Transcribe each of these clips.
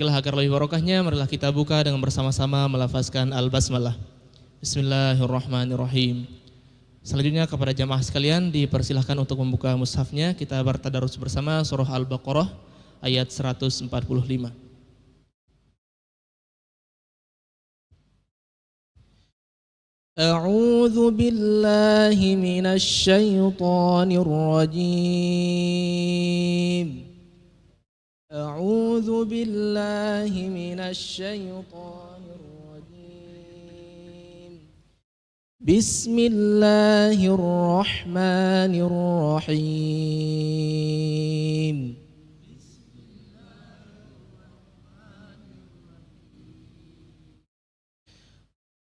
Agar lebih barokahnya, marilah kita buka dengan bersama-sama melafazkan al-basmalah. Bismillahirrahmanirrahim. Selanjutnya kepada jamaah sekalian dipersilahkan untuk membuka mushafnya. Kita bertadarus bersama surah Al-Baqarah ayat 145. A'udzu billahi minasy syaithanir rajim. أعوذ بالله من الشيطان الرجيم بسم الله الرحمن الرحيم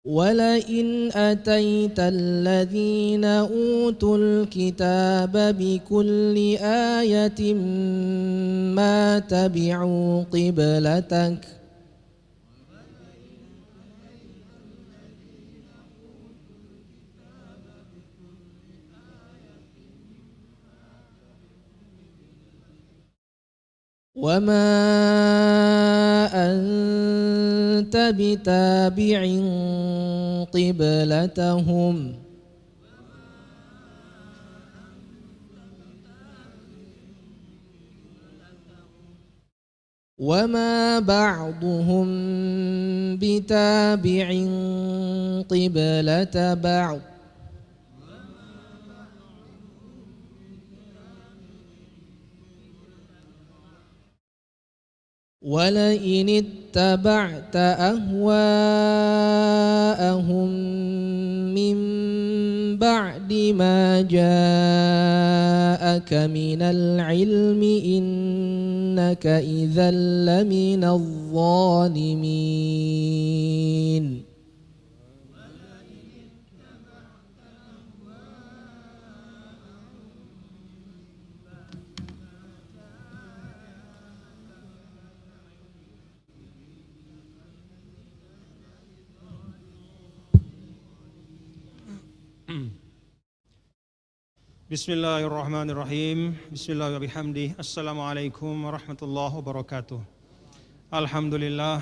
ولئن أتيت الذين أوتوا الكتاب بكل آية ما تبعوا قبلتك وما أنت بتابع قبلتهم وما بعضهم بتابع قبلة بعض ولئن اتبعت أهواءهم من بعد ما جاءك من العلم إنك إذا لمن الظالمين Bismillahirrahmanirrahim. Bismillahirrahmanirrahim. Assalamualaikum warahmatullahi wabarakatuh. Alhamdulillah.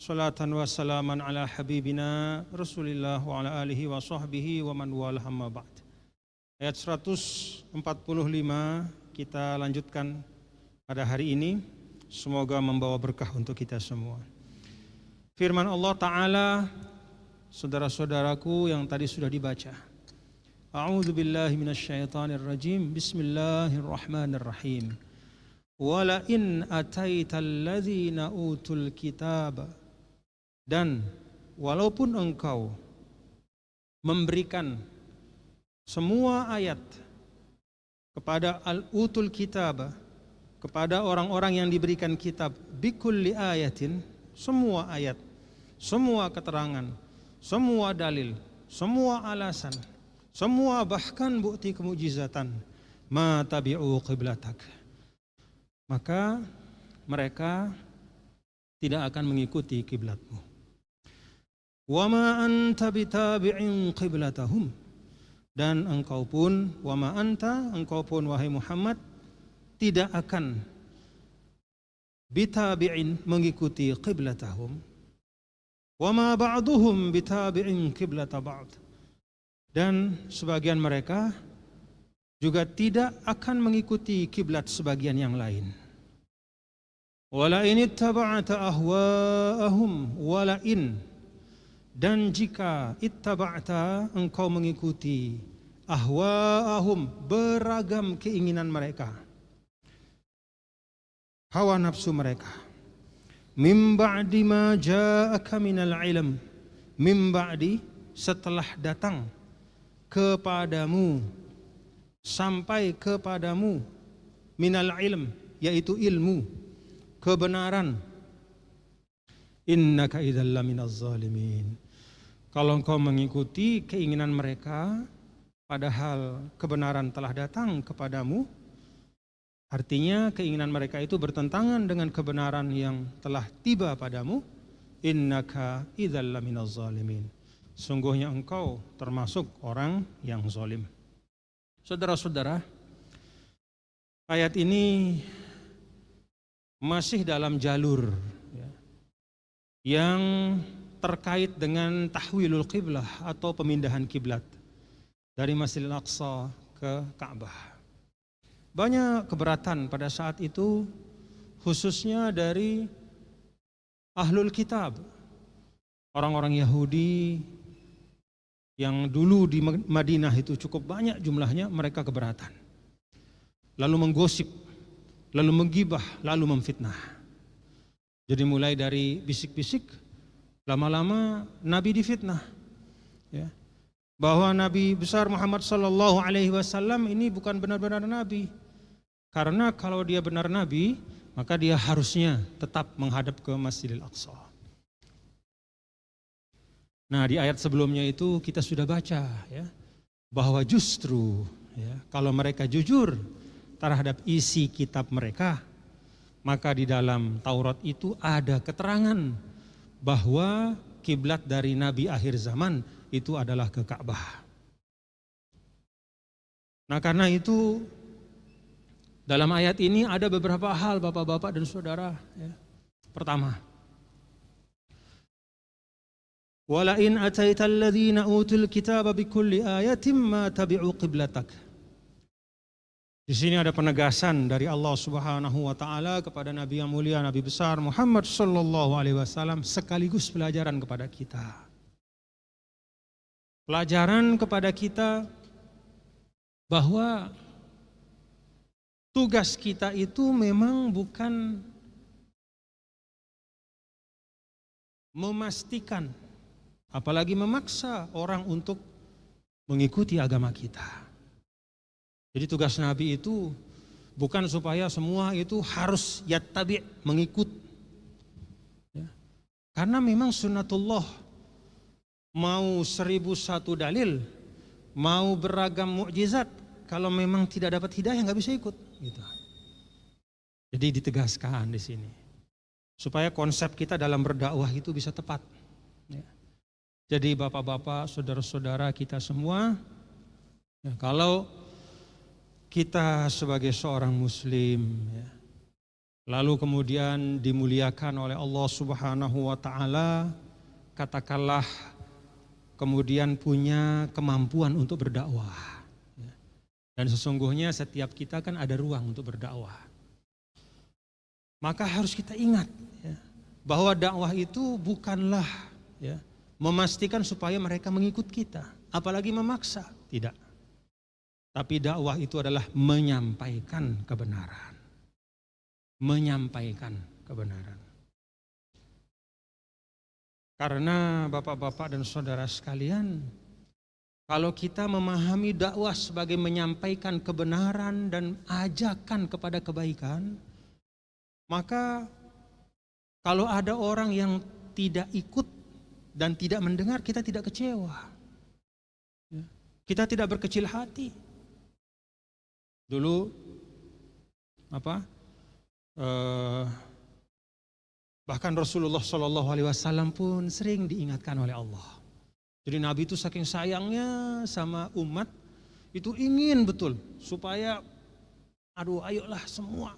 Salatan wa salaman ala habibina Rasulillah wa ala alihi wa sahbihi wa man wala amma ba'd. Ayat 145 kita lanjutkan pada hari ini. Semoga membawa berkah untuk kita semua. Firman Allah Ta'ala, saudara-saudaraku yang tadi sudah dibaca. A'udzu billahi minasyaitonir rajim. Bismillahirrahmanirrahim. Wala in ataital ladzina utul kitab, dan walaupun engkau memberikan semua ayat kepada al-utul kitab, kepada orang-orang yang diberikan kitab, bikulli ayatin, semua ayat, semua keterangan, semua dalil, semua alasan, semua bahkan bukti kemujizatan, ma tabi'u qiblatak, maka mereka tidak akan mengikuti kiblatmu. Wa ma anta bitabi'in qiblatahum, dan engkau pun, wa ma anta, engkau pun wahai Muhammad, tidak akan bitabi'in, mengikuti qiblatahum. Wa ma ba'duhum bitabi'in qiblata ba'd, dan sebagian mereka juga tidak akan mengikuti kiblat sebagian yang lain. Wala in ittaba'ta ahwa'ahum, wala in, dan jika ittaba'ta, engkau mengikuti ahwa'ahum, beragam keinginan mereka, hawa nafsu mereka, mim ba'di ma ja'aka minal ilm, mim ba'di, setelah datang kepadamu, sampai kepadamu, minal ilm, yaitu ilmu, kebenaran. Innaka idzal laminaz zalimin, kalau engkau mengikuti keinginan mereka padahal kebenaran telah datang kepadamu, artinya keinginan mereka itu bertentangan dengan kebenaran yang telah tiba padamu. Innaka idzal laminaz zalimin, sungguhnya engkau termasuk orang yang zalim. Saudara-saudara, ayat ini masih dalam jalur ya, yang terkait dengan tahwilul qiblah atau pemindahan kiblat dari Masjidil Aqsa ke Ka'bah. Banyak keberatan pada saat itu, khususnya dari ahlul kitab, orang-orang Yahudi yang dulu di Madinah itu cukup banyak jumlahnya, mereka keberatan. Lalu menggosip, lalu menggibah, lalu memfitnah. Jadi mulai dari bisik-bisik, lama-lama Nabi difitnah. Ya, bahwa Nabi besar Muhammad sallallahu alaihi wasallam ini bukan benar-benar Nabi. Karena kalau dia benar Nabi, maka dia harusnya tetap menghadap ke Masjidil Aqsa. Nah, di ayat sebelumnya itu kita sudah baca ya, bahwa justru ya, kalau mereka jujur terhadap isi kitab mereka, maka di dalam Taurat itu ada keterangan bahwa kiblat dari Nabi akhir zaman itu adalah ke Ka'bah. Nah, karena itu dalam ayat ini ada beberapa hal Bapak-bapak dan Saudara ya. Pertama, wala in ataital ladzina utul kitaba bikulli ayatin ma tabi'u qiblatak. Di sini ada penegasan dari Allah Subhanahu wa taala kepada Nabi yang mulia, Nabi besar Muhammad sallallahu alaihi wasallam, sekaligus pelajaran kepada kita. Pelajaran kepada kita bahwa tugas kita itu memang bukan memastikan, apalagi memaksa orang untuk mengikuti agama kita. Jadi tugas Nabi itu bukan supaya semua itu harus yattabi', mengikut. Ya. Karena memang sunnatullah, mau 1001 dalil, mau beragam mukjizat, kalau memang tidak dapat hidayah nggak bisa ikut. Gitu. Jadi ditegaskan di sini supaya konsep kita dalam berdakwah itu bisa tepat. Ya. Jadi bapak-bapak, saudara-saudara kita semua, ya, kalau kita sebagai seorang muslim, ya, lalu kemudian dimuliakan oleh Allah Subhanahu wa taala, katakanlah kemudian punya kemampuan untuk berdakwah. Ya. Dan sesungguhnya setiap kita kan ada ruang untuk berdakwah. Maka harus kita ingat ya, bahwa dakwah itu bukanlah ya, memastikan supaya mereka mengikut kita, apalagi memaksa, tidak. Tapi dakwah itu adalah menyampaikan kebenaran. Menyampaikan kebenaran. Karena bapak-bapak dan saudara sekalian, kalau kita memahami dakwah sebagai menyampaikan kebenaran dan ajakan kepada kebaikan, maka kalau ada orang yang tidak ikut dan tidak mendengar, kita tidak kecewa. Kita tidak berkecil hati. Dulu bahkan Rasulullah SAW pun sering diingatkan oleh Allah. Jadi Nabi itu saking sayangnya sama umat, itu ingin betul supaya ayolah semua.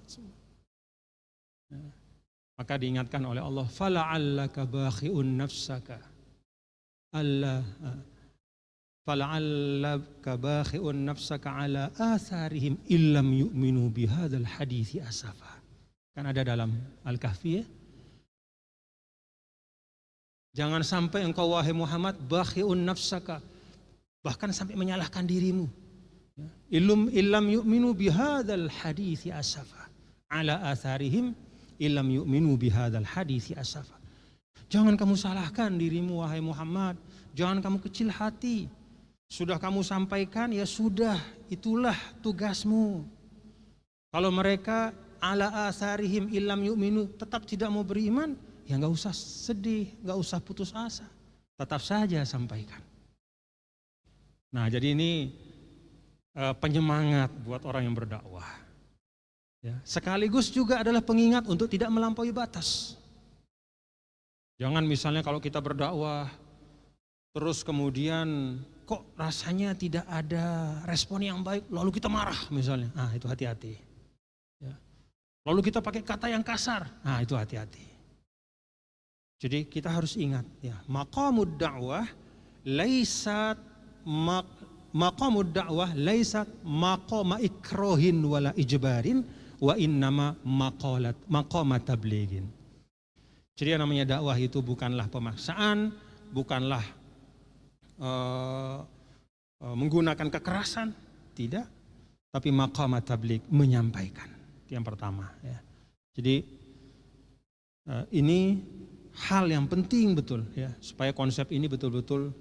Maka diingatkan oleh Allah, fala'allaka bakhi'un nafsaka Allah fala'allaka bakhi'un nafsaka ala atharihim illam yu'minu bihadzal hadithi asafa. Kan ada dalam Al-Kahfi ya. Jangan sampai engkau wahai Muhammad bakhi'un nafsaka, bahkan sampai menyalahkan dirimu. Illam yu'minu bihadzal hadithi asafa ala atharihim illam yu'minu bihadzal hadithi asafa. Jangan kamu salahkan dirimu wahai Muhammad, jangan kamu kecil hati. Sudah kamu sampaikan, ya sudah, itulah tugasmu. Kalau mereka ala asarihim illam yu'minu, tetap tidak mau beriman, ya nggak usah sedih, nggak usah putus asa, tetap saja sampaikan. Nah, jadi ini penyemangat buat orang yang berdakwah. Ya, sekaligus juga adalah pengingat untuk tidak melampaui batas. Jangan misalnya kalau kita berdakwah, terus kemudian kok rasanya tidak ada respon yang baik, lalu kita marah misalnya. Itu hati-hati. Ya. Lalu kita pakai kata yang kasar. Nah, itu hati-hati. Jadi kita harus ingat ya, maqamud da'wah laisat maqama ikrohin wala ijbarin wa innama maqama tablighin. Jadi yang namanya dakwah itu bukanlah pemaksaan, bukanlah menggunakan kekerasan, tidak, tapi maqama tabligh, menyampaikan. Itu yang pertama ya. Jadi ini hal yang penting betul ya, supaya konsep ini betul-betul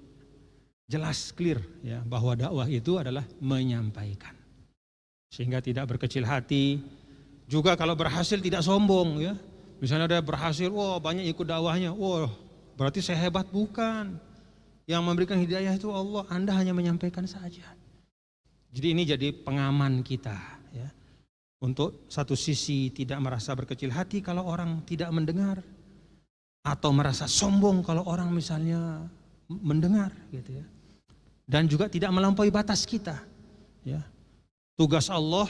jelas, clear ya, bahwa dakwah itu adalah menyampaikan. Sehingga tidak berkecil hati, juga kalau berhasil tidak sombong ya. Misalnya ada berhasil, wah banyak ikut dakwahnya, wah berarti saya hebat, bukan. Yang memberikan hidayah itu Allah, Anda hanya menyampaikan saja. Jadi ini jadi pengaman kita ya. Untuk satu sisi tidak merasa berkecil hati kalau orang tidak mendengar, atau merasa sombong kalau orang misalnya mendengar gitu ya. Dan juga tidak melampaui batas kita ya. Tugas Allah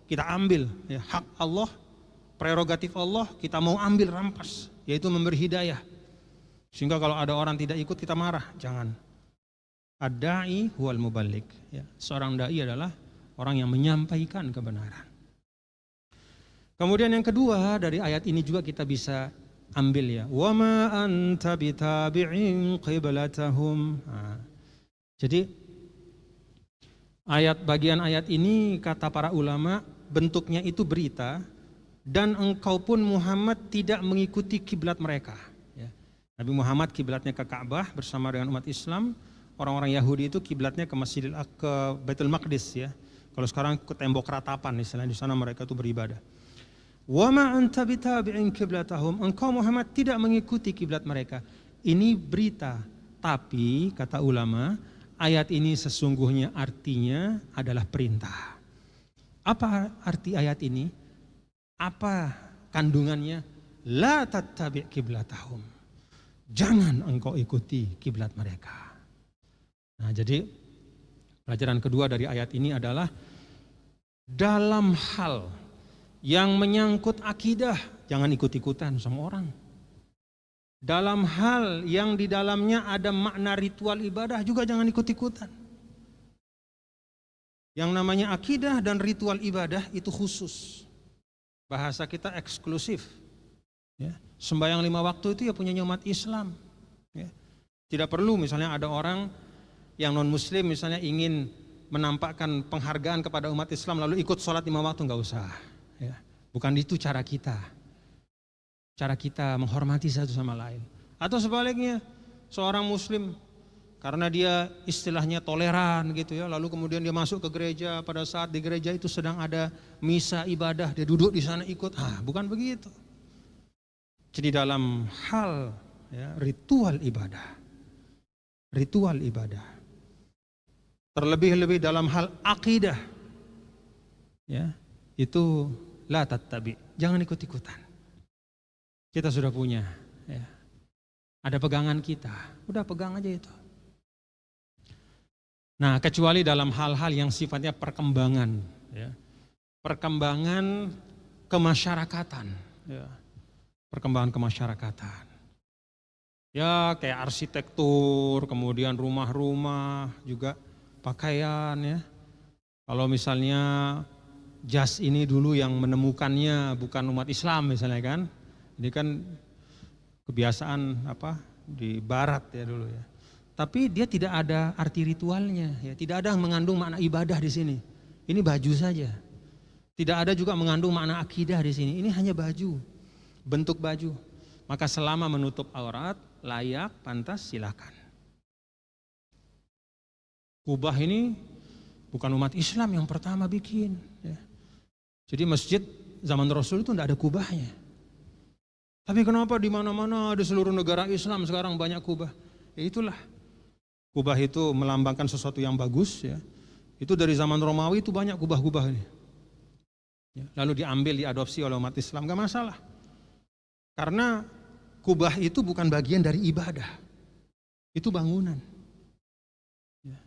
kita ambil ya, hak Allah, prerogatif Allah kita mau ambil rampas, yaitu memberi hidayah. Sehingga kalau ada orang tidak ikut kita marah, jangan. Ad-da'i huwal muballigh ya. Seorang dai adalah orang yang menyampaikan kebenaran. Kemudian yang kedua dari ayat ini juga kita bisa ambil ya, wa ma anta bitabi'in qiblatahum. Jadi bagian ayat ini kata para ulama bentuknya itu berita, dan engkau pun Muhammad tidak mengikuti kiblat mereka ya. Nabi Muhammad kiblatnya ke Ka'bah bersama dengan umat Islam. Orang-orang Yahudi itu kiblatnya ke ke Baitul Maqdis ya. Kalau sekarang ke tembok ratapan istilahnya, di sana mereka itu beribadah. Wa ma anta bitabi'in qiblatahum, engkau Muhammad tidak mengikuti kiblat mereka. Ini berita, tapi kata ulama, ayat ini sesungguhnya artinya adalah perintah. Apa arti ayat ini? Apa kandungannya? La tattabi' qiblatahum. Jangan engkau ikuti kiblat mereka. Nah, jadi pelajaran kedua dari ayat ini adalah dalam hal yang menyangkut akidah, jangan ikut-ikutan sama orang. Dalam hal yang di dalamnya ada makna ritual ibadah juga jangan ikut-ikutan. Yang namanya akidah dan ritual ibadah itu khusus. Bahasa kita eksklusif. Ya. Sembahyang 5 waktu itu ya punya umat Islam. Ya. Tidak perlu misalnya ada orang yang non muslim misalnya ingin menampakkan penghargaan kepada umat Islam lalu ikut sholat 5 waktu, nggak usah. Ya, bukan itu cara kita. Cara kita menghormati satu sama lain. Atau sebaliknya, seorang muslim karena dia istilahnya toleran gitu ya, lalu kemudian dia masuk ke gereja, pada saat di gereja itu sedang ada misa ibadah, dia duduk di sana ikut. Bukan begitu. Jadi dalam hal ya, ritual ibadah. Terlebih-lebih dalam hal akidah. Ya, itu la tattabi, jangan ikut-ikutan. Kita sudah punya ya. Ada pegangan kita, udah pegang aja itu. Nah, kecuali dalam hal-hal yang sifatnya perkembangan ya. Perkembangan kemasyarakatan ya. Perkembangan kemasyarakatan. Ya, kayak arsitektur, kemudian rumah-rumah, juga pakaian ya. Kalau misalnya jas ini dulu yang menemukannya bukan umat Islam misalnya kan. Ini kan kebiasaan di barat ya dulu ya. Tapi dia tidak ada arti ritualnya ya, tidak ada mengandung makna ibadah di sini. Ini baju saja. Tidak ada juga mengandung makna akidah di sini. Ini hanya baju, bentuk baju. Maka selama menutup aurat, layak, pantas, silakan. Kubah ini bukan umat Islam yang pertama bikin ya. Jadi masjid zaman Rasul itu tidak ada kubahnya. Tapi kenapa di mana-mana di seluruh negara Islam sekarang banyak kubah? Ya itulah. Kubah itu melambangkan sesuatu yang bagus ya. Itu dari zaman Romawi itu banyak kubah-kubah ini. Ya, lalu diambil, diadopsi oleh umat Islam, gak masalah. Karena kubah itu bukan bagian dari ibadah. Itu bangunan. Ya.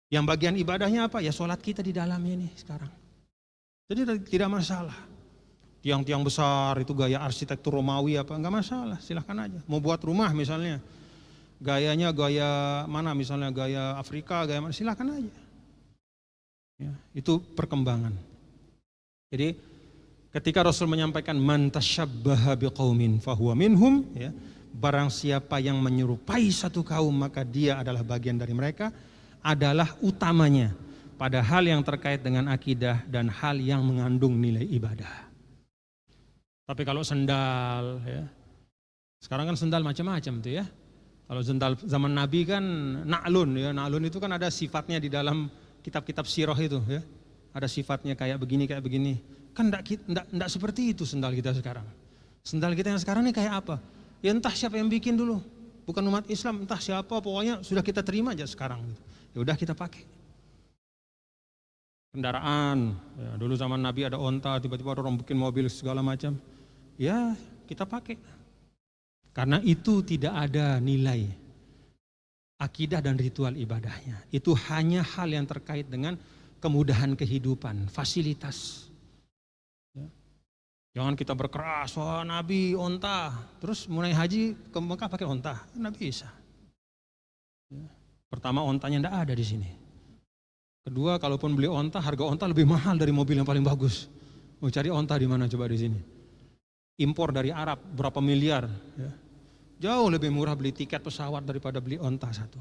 Yang bagian ibadahnya apa? Ya sholat kita di dalamnya ini sekarang. Jadi tidak masalah. tiang-tiang besar itu gaya arsitektur Romawi apa, enggak masalah, silahkan aja. Mau buat rumah misalnya, gayanya gaya mana misalnya, gaya Afrika, gaya mana, silahkan aja. Ya, itu perkembangan. Jadi ketika Rasul menyampaikan man tasyabbaha biqaumin fahuwa minhum, ya, barang siapa yang menyerupai satu kaum maka dia adalah bagian dari mereka, adalah utamanya pada hal yang terkait dengan akidah dan hal yang mengandung nilai ibadah. Tapi kalau sendal, ya, sekarang kan sendal macam-macam tuh ya. Kalau sendal zaman Nabi kan na'lun, ya, na'lun itu kan ada sifatnya di dalam kitab-kitab sirah itu, ya. Ada sifatnya kayak begini, kayak begini. Kan enggak seperti itu sendal kita sekarang. Sendal kita yang sekarang ini kayak apa? Ya entah siapa yang bikin dulu. Bukan umat Islam, entah siapa, pokoknya sudah kita terima aja sekarang. Ya udah kita pakai. Kendaraan, ya, dulu zaman Nabi ada onta, tiba-tiba ada orang bikin mobil segala macam. Ya kita pakai. Karena itu tidak ada nilai akidah dan ritual ibadahnya. Itu hanya hal yang terkait dengan kemudahan kehidupan, fasilitas. Ya. Jangan kita berkeras, wah Nabi onta, terus mulai haji ke Mekah pakai onta, nggak bisa. Ya. Pertama ontanya nggak ada di sini. Kedua, kalaupun beli onta, harga onta lebih mahal dari mobil yang paling bagus. Mau cari onta di mana coba di sini? Impor dari Arab berapa miliar? Ya. Jauh lebih murah beli tiket pesawat daripada beli onta satu.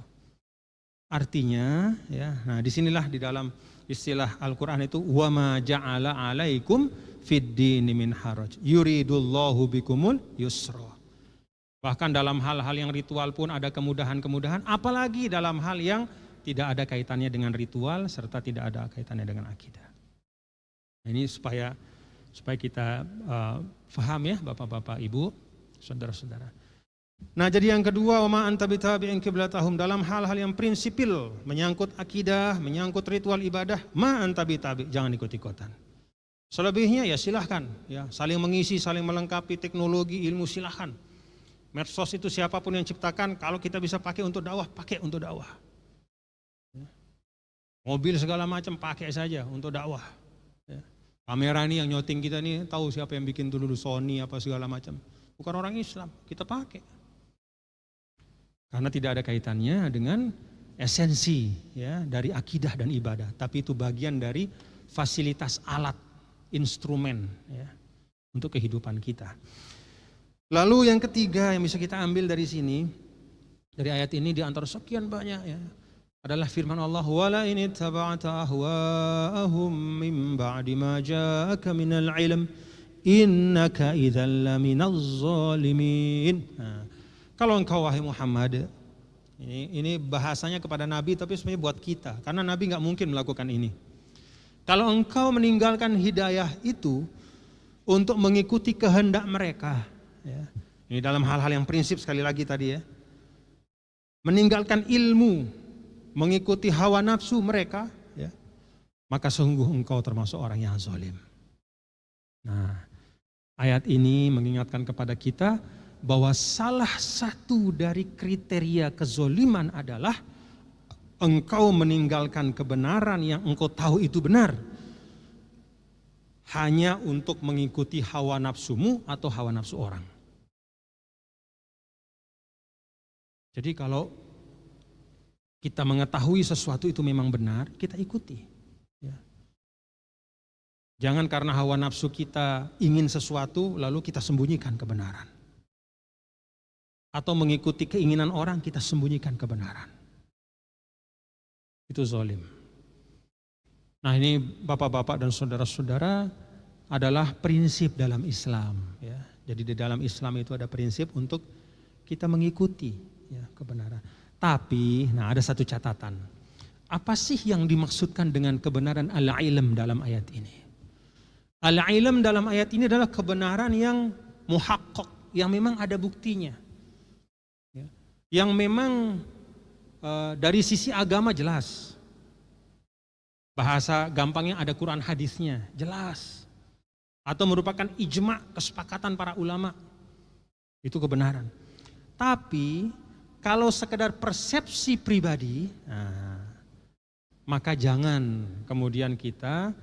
Artinya, ya, nah disinilah di dalam istilah Al-Quran itu wa ma ja'ala alaikum fid dini min haraj yuridullahu bikumul yusra. Bahkan dalam hal-hal yang ritual pun ada kemudahan-kemudahan, apalagi dalam hal yang tidak ada kaitannya dengan ritual serta tidak ada kaitannya dengan akidah. Nah, ini supaya kita paham ya Bapak-bapak, Ibu, saudara-saudara. Nah, jadi yang kedua, wa ma anta bitabi'in qiblatahum, dalam hal-hal yang prinsipil menyangkut akidah, menyangkut ritual ibadah, ma anta bitabi', jangan ikut-ikutan. Selebihnya ya silahkan, ya, saling mengisi, saling melengkapi, teknologi, ilmu silahkan. Medsos itu siapapun yang ciptakan, kalau kita bisa pakai untuk dakwah, pakai untuk dakwah. Mobil segala macam pakai saja untuk dakwah. Ya. Kamera ini yang nyoting kita ini tahu siapa yang bikin dulu, Sony apa segala macam. Bukan orang Islam, kita pakai. Karena tidak ada kaitannya dengan esensi, ya, dari akidah dan ibadah, tapi itu bagian dari fasilitas alat, instrumen, ya, untuk kehidupan kita. Lalu yang ketiga yang bisa kita ambil dari sini, dari ayat ini di antara sekian banyak, ya, adalah firman Allah, wala in ittaba'ta ahwa'ahum min ba'di ma ja'aka minal ilm innaka idzal laminaz zalimin. Nah, kalau engkau wahai Muhammad, ini bahasanya kepada Nabi tapi sebenarnya buat kita, karena Nabi nggak mungkin melakukan ini. Kalau engkau meninggalkan hidayah itu untuk mengikuti kehendak mereka, ya, ini dalam hal-hal yang prinsip sekali lagi tadi, ya, meninggalkan ilmu, mengikuti hawa nafsu mereka, ya, maka sungguh engkau termasuk orang yang zalim. Nah, ayat ini mengingatkan kepada kita bahwa salah satu dari kriteria kezoliman adalah engkau meninggalkan kebenaran yang engkau tahu itu benar hanya untuk mengikuti hawa nafsumu atau hawa nafsu orang. Jadi kalau kita mengetahui sesuatu itu memang benar, kita ikuti. Ya. Jangan karena hawa nafsu kita ingin sesuatu lalu kita sembunyikan kebenaran. Atau mengikuti keinginan orang kita sembunyikan kebenaran. Itu zalim. Nah, ini bapak-bapak dan saudara-saudara adalah prinsip dalam Islam. Ya. Jadi di dalam Islam itu ada prinsip untuk kita mengikuti, ya, kebenaran. Tapi, nah ada satu catatan. Apa sih yang dimaksudkan dengan kebenaran al-ilm dalam ayat ini? Al-ilm dalam ayat ini adalah kebenaran yang muhaqqaq, yang memang ada buktinya. Ya. Yang memang dari sisi agama jelas. Bahasa gampangnya ada Quran hadisnya, jelas. Atau merupakan ijma, kesepakatan para ulama. Itu kebenaran. Tapi kalau sekedar persepsi pribadi, nah, maka jangan kemudian kita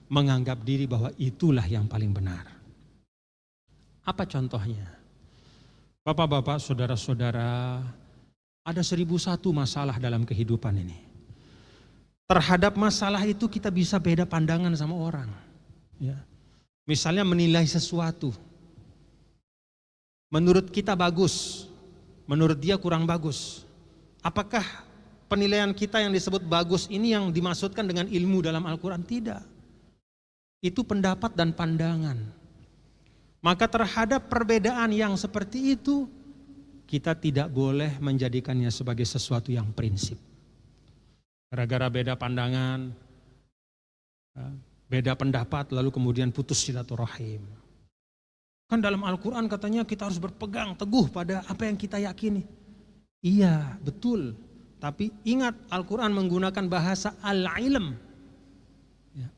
menganggap diri bahwa itulah yang paling benar. Apa contohnya? Bapak-bapak, saudara-saudara, ada 1001 masalah dalam kehidupan ini. Terhadap masalah itu kita bisa beda pandangan sama orang. Ya. Misalnya menilai sesuatu. Menurut kita bagus, menurut dia kurang bagus. Apakah penilaian kita yang disebut bagus ini yang dimaksudkan dengan ilmu dalam Al-Quran? Tidak. Itu pendapat dan pandangan. Maka terhadap perbedaan yang seperti itu, kita tidak boleh menjadikannya sebagai sesuatu yang prinsip. Gara-gara beda pandangan, beda pendapat, lalu kemudian putus silaturahim. Kan dalam Al-Quran katanya kita harus berpegang teguh pada apa yang kita yakini. Iya, betul. Tapi ingat, Al-Quran menggunakan bahasa al-ilm.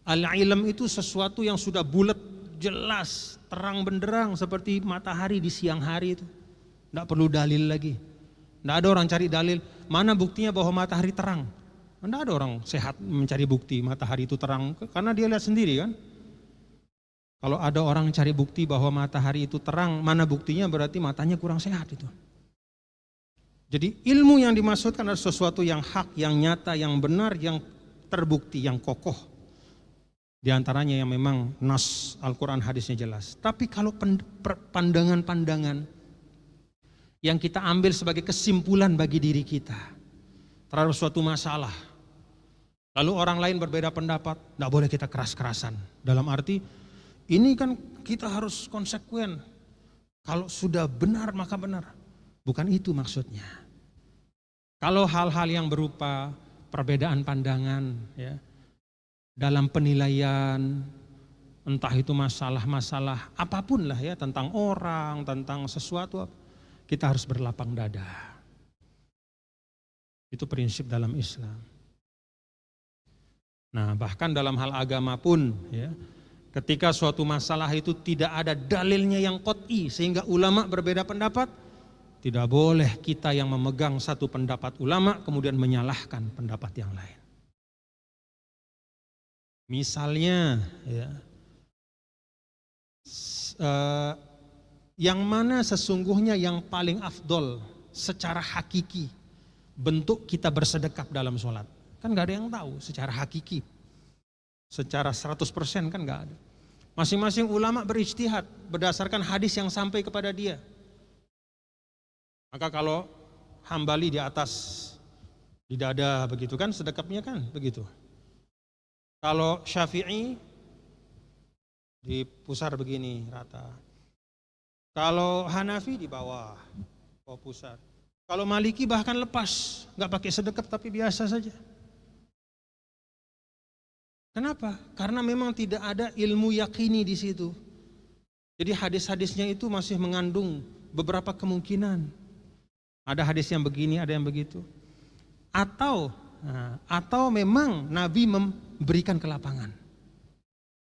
Al-ilm itu sesuatu yang sudah bulat, jelas, terang benderang seperti matahari di siang hari itu. Tidak perlu dalil lagi. Tidak ada orang cari dalil. Mana buktinya bahwa matahari terang? Tidak ada orang sehat mencari bukti matahari itu terang. Karena dia lihat sendiri kan. Kalau ada orang cari bukti bahwa matahari itu terang, mana buktinya? Berarti matanya kurang sehat itu. Jadi ilmu yang dimaksudkan adalah sesuatu yang hak, yang nyata, yang benar, yang terbukti, yang kokoh. Di antaranya yang memang nas Al-Quran hadisnya jelas. Tapi kalau pandangan-pandangan yang kita ambil sebagai kesimpulan bagi diri kita terhadap suatu masalah, lalu orang lain berbeda pendapat, tidak boleh kita keras-kerasan. Dalam arti ini kan kita harus konsekuen. Kalau sudah benar maka benar. Bukan itu maksudnya. Kalau hal-hal yang berupa perbedaan pandangan, ya, dalam penilaian, entah itu masalah-masalah apapun lah ya, tentang orang, tentang sesuatu, kita harus berlapang dada. Itu prinsip dalam Islam. Nah, bahkan dalam hal agama pun, ya, ketika suatu masalah itu tidak ada dalilnya yang qat'i sehingga ulama berbeda pendapat, tidak boleh kita yang memegang satu pendapat ulama kemudian menyalahkan pendapat yang lain. Misalnya, ya, yang mana sesungguhnya yang paling afdol secara hakiki bentuk kita bersedekap dalam sholat? Kan gak ada yang tahu secara hakiki, secara 100% kan gak ada. Masing-masing ulama berijtihad berdasarkan hadis yang sampai kepada dia. Maka kalau Hambali di atas, di dada begitu kan sedekapnya kan begitu. Kalau Syafi'i di pusar begini rata. Kalau Hanafi di bawah, pusar. Kalau Maliki bahkan lepas, nggak pakai sedekap tapi biasa saja. Kenapa? Karena memang tidak ada ilmu yakini di situ. Jadi hadis-hadisnya itu masih mengandung beberapa kemungkinan. Ada hadis yang begini, ada yang begitu. Atau memang Nabi memberikan kelapangan.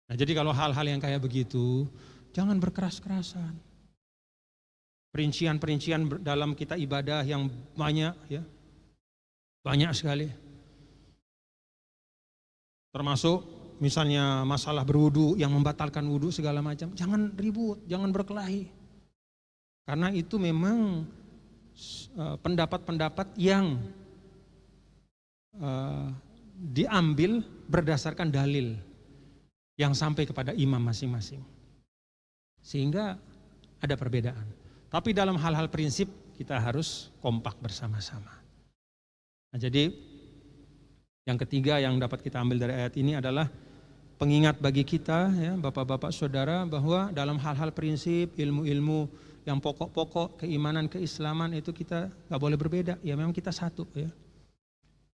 Nah, jadi kalau hal-hal yang kayak begitu, jangan berkeras-kerasan. Perincian-perincian dalam kita ibadah yang banyak, ya, banyak sekali. Termasuk misalnya masalah berwudu yang membatalkan wudu segala macam. Jangan ribut, jangan berkelahi. Karena itu memang pendapat-pendapat yang diambil berdasarkan dalil yang sampai kepada imam masing-masing. Sehingga ada perbedaan. Tapi dalam hal-hal prinsip kita harus kompak bersama-sama. Nah, jadi yang ketiga yang dapat kita ambil dari ayat ini adalah pengingat bagi kita, ya, bapak-bapak saudara, bahwa dalam hal-hal prinsip, ilmu-ilmu yang pokok-pokok keimanan, keislaman itu kita gak boleh berbeda. Ya memang kita satu, ya.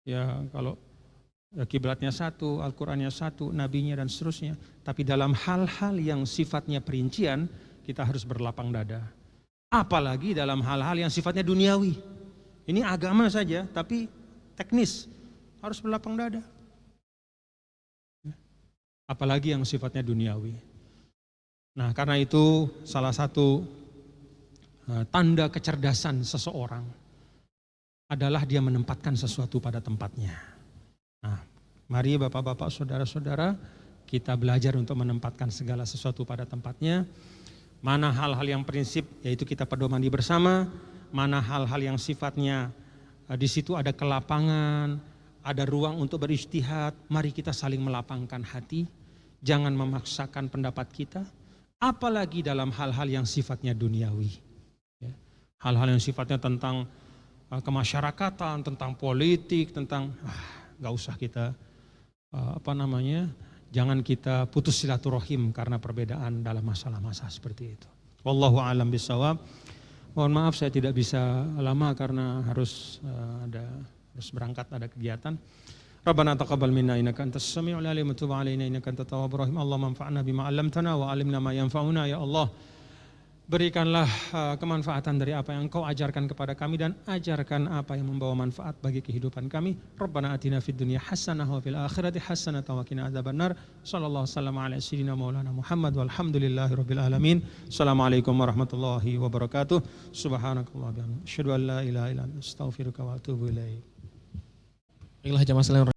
Ya kalau kiblatnya satu, Al-Qurannya satu, nabinya dan seterusnya. Tapi dalam hal-hal yang sifatnya perincian, kita harus berlapang dada. Apalagi dalam hal-hal yang sifatnya duniawi. Ini agama saja, tapi teknis, harus berlapang dada. Apalagi yang sifatnya duniawi. Nah, karena itu salah satu tanda kecerdasan seseorang adalah dia menempatkan sesuatu pada tempatnya. Nah, mari bapak-bapak, saudara-saudara, kita belajar untuk menempatkan segala sesuatu pada tempatnya. Mana hal-hal yang prinsip, yaitu kita pedomani bersama. Mana hal-hal yang sifatnya di situ ada kelapangan, ada ruang untuk berijtihad. Mari kita saling melapangkan hati. Jangan memaksakan pendapat kita. Apalagi dalam hal-hal yang sifatnya duniawi. Ya. Hal-hal yang sifatnya tentang kemasyarakatan, tentang politik, tentang gak usah kita jangan kita putus silaturahim karena perbedaan dalam masalah-masalah seperti itu. Wallahu a'lam bishawab. Mohon maaf saya tidak bisa lama karena harus berangkat, ada kegiatan. Rabbana taqabbal minna innaka antas samiul alim wa tub alaina innaka antat tawwabur rahim. Allahumma anfa'na bima 'allamtana wa 'allimna ma yanfa'una. Ya Allah, berikanlah kemanfaatan dari apa yang Engkau ajarkan kepada kami dan ajarkan apa yang membawa manfaat bagi kehidupan kami. Rabbana atina fid dunya hasanah wa fil akhirati hasanah wa qina adzabannar. Sallallahu wasallam ala sayyidina maulana Muhammad walhamdulillahirabbil alamin. Assalamualaikum warahmatullahi wabarakatuh. Subhanakallah bihamdika asyhadu an la ilaha illa anta astaghfiruka wa atubu ilaik. Baiklah jamaah sekalian.